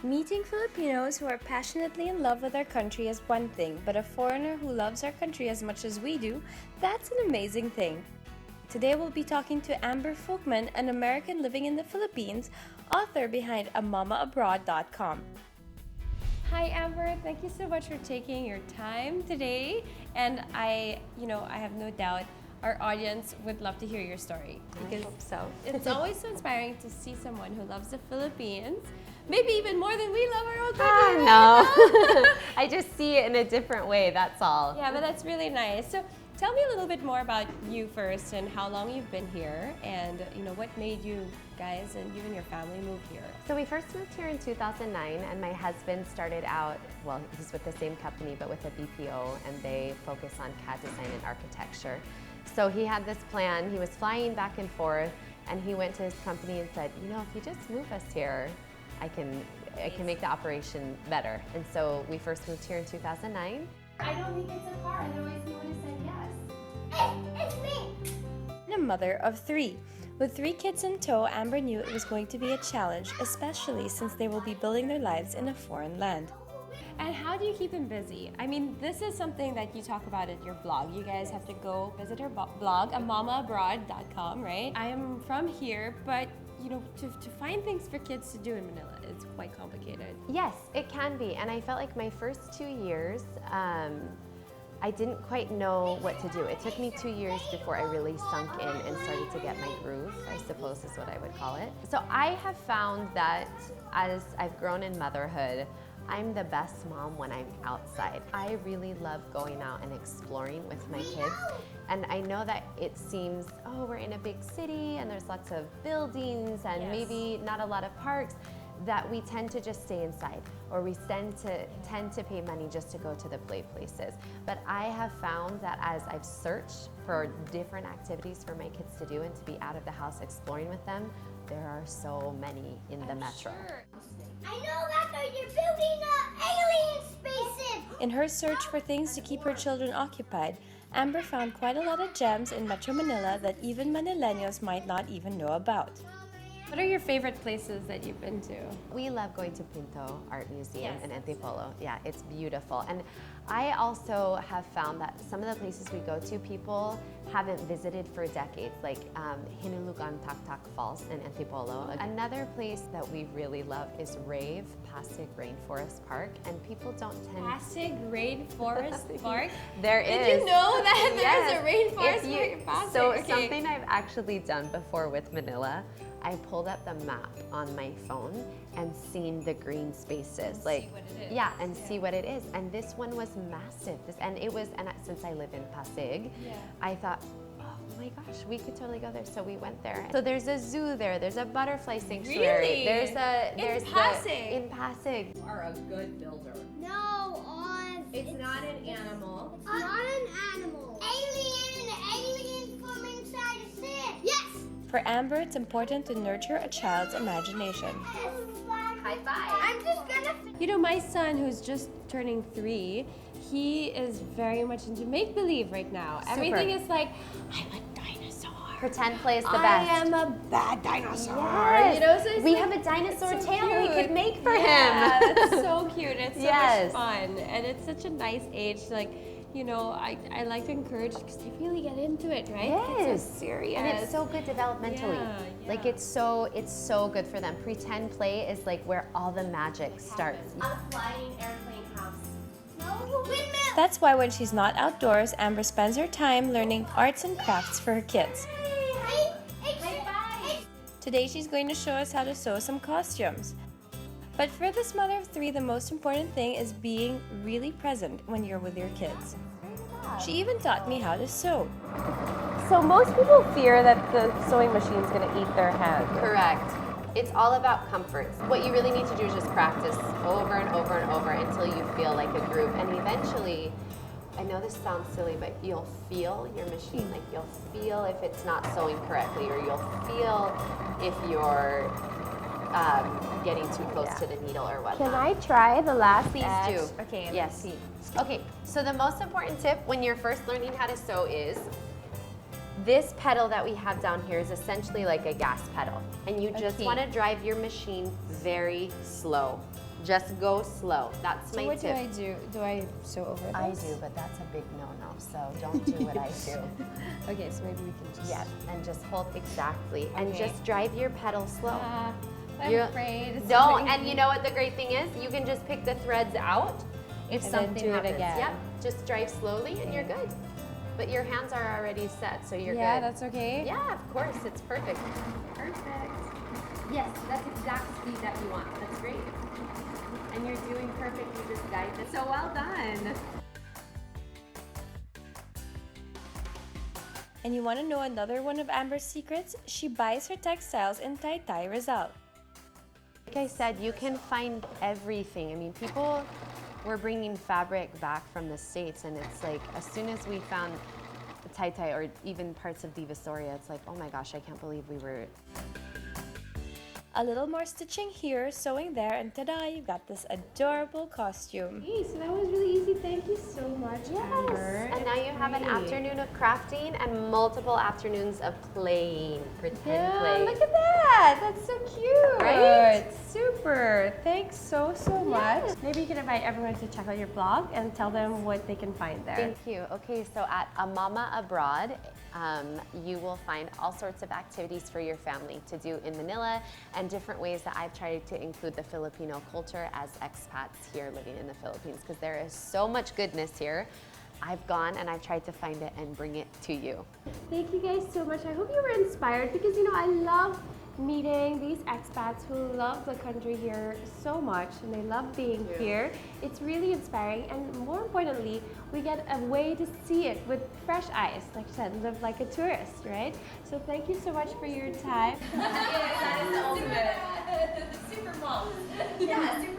Meeting Filipinos who are passionately in love with our country is one thing, but a foreigner who loves our country as much as we do, that's an amazing thing. Today we'll be talking to Amber Folkman, an American living in the Philippines, author behind AMommaAbroad.com. Hi Amber, thank you so much for taking your time today, and I have no doubt our audience would love to hear your story because I hope so. It's always so inspiring to see someone who loves the Philippines, maybe even more than we love our own country. No, I just see it in a different way, that's all. Yeah, but that's really nice. So tell me a little bit more about you first and how long you've been here, and what made you guys and you and your family move here. So we first moved here in 2009, and my husband started out, well, he's with the same company but with a BPO, and they focus on CAD design and architecture. So he had this plan, he was flying back and forth, and he went to his company and said, if you just move us here, I can make the operation better. And so we first moved here in 2009. I don't think it's a car, otherwise he would have said yes. It's me! And a mother of 3. With 3 kids in tow, Amber knew it was going to be a challenge, especially since they will be building their lives in a foreign land. And how do you keep them busy? I mean, this is something that you talk about at your blog. You guys have to go visit her blog, AMommaAbroad.com, right? I am from here, but to find things for kids to do in Manila, it's quite complicated. Yes, it can be, and I felt like my first 2 years, I didn't quite know what to do. It took me 2 years before I really sunk in and started to get my groove, I suppose is what I would call it. So I have found that as I've grown in motherhood, I'm the best mom when I'm outside. I really love going out and exploring with my kids. And I know that it seems, we're in a big city and there's lots of buildings and maybe not a lot of parks, that we tend to just stay inside, or we tend to pay money just to go to the play places. But I have found that as I've searched for different activities for my kids to do and to be out of the house exploring with them, there are so many in the metro. Sure. I know that you're building an alien spaceship! In her search for things to keep her children occupied, Amber found quite a lot of gems in Metro Manila that even Manileños might not even know about. What are your favorite places that you've been to? We love going to Pinto Art Museum in Antipolo. Yeah, it's beautiful. And I also have found that some of the places we go to, people haven't visited for decades, like Hinulugan Taktak Falls in Antipolo. Another place that we really love is Rave, Pasig Rainforest Park, and people don't tend to... Pasig Rainforest Park? There is. Did you know that there's a rainforest park in Pasig? So something I've actually done before with Manila, I pulled up the map on my phone and seen the green spaces, see what it is. And this one was massive. And since I live in Pasig, I thought, oh my gosh, we could totally go there. So we went there. So there's a zoo there. There's a butterfly sanctuary. Really? In Pasig. You are a good builder. No, Oz. It's not an animal. It's not an animal. Alien from inside a ship. Yes! For Amber, it's important to nurture a child's imagination. High five. I'm just gonna... My son, who's just turning 3, he is very much into make-believe right now. Super. Everything is like, I'm a dinosaur. Pretend play is the best. I am a bad dinosaur. Yes. So it's we like, have a dinosaur it's so tail we cute. could make for Yeah, him. that's so cute. It's so Yes. much fun. And it's such a nice age. I like to encourage because they really get into it, right? Yes. It's so serious. And it's so good developmentally. Yeah. Like it's so good for them. Pretend play is like where all the magic starts. A flying airplane house. No, windmill. That's why when she's not outdoors, Amber spends her time learning arts and crafts for her kids. Today she's going to show us how to sew some costumes. But for this mother of 3, the most important thing is being really present when you're with your kids. She even taught me how to sew. So most people fear that the sewing machine is going to eat their hand. Correct. It's all about comfort. What you really need to do is just practice over and over and over until you feel like a groove. And eventually, I know this sounds silly, but you'll feel your machine. Like you'll feel if it's not sewing correctly, or you'll feel if you're getting too close to the needle or whatnot. Can I try the last Please edge? do. Okay, yes. let's see. Okay, so the most important tip when you're first learning how to sew is this pedal that we have down here is essentially like a gas pedal. And you just want to drive your machine very slow. Just go slow. That's So my what tip. do I do? Do I sew over this? I do, but that's a big no-no, so don't do what I do. Okay, so maybe we can just... Yeah, and just hold exactly. And Okay. just drive your pedal slow. I'm You're- afraid. It's Don't, so and you know what the great thing is? You can just pick the threads out if And then something do it happens. again. Yep, just drive slowly and you're good. But your hands are already set, so you're Yeah, good. that's okay. Yeah, of course, it's perfect. Perfect. Yes, that's exact speed that you want. That's great. And you're doing perfect. You just guided it. So well done. And you want to know another one of Amber's secrets? She buys her textiles in Taytay, Rizal. Like I said, you can find everything. I mean, people were bringing fabric back from the States, and it's like, as soon as we found Taytay or even parts of Divisoria, it's like, oh my gosh, I can't believe we were... A little more stitching here, sewing there, and ta-da, you got this adorable costume. Hey, so that was really easy. Thank you so much, Amber. And now you have an afternoon of crafting and multiple afternoons of playing, pretend play. Look at that! That's so cute! Right? Super! Thanks so much. Maybe you can invite everyone to check out your blog and tell them what they can find there. Thank you. Okay, so at A Momma Abroad, you will find all sorts of activities for your family to do in Manila and different ways that I've tried to include the Filipino culture as expats here living in the Philippines, because there is so much goodness here. I've gone and I've tried to find it and bring it to you. Thank you guys so much. I hope you were inspired because, you know, I love meeting these expats who love the country here so much and they love being here. It's really inspiring, and more importantly, we get a way to see it with fresh eyes, like I said, live like a tourist, right? So thank you so much for your time. That is the ultimate. Super mom. Yeah, super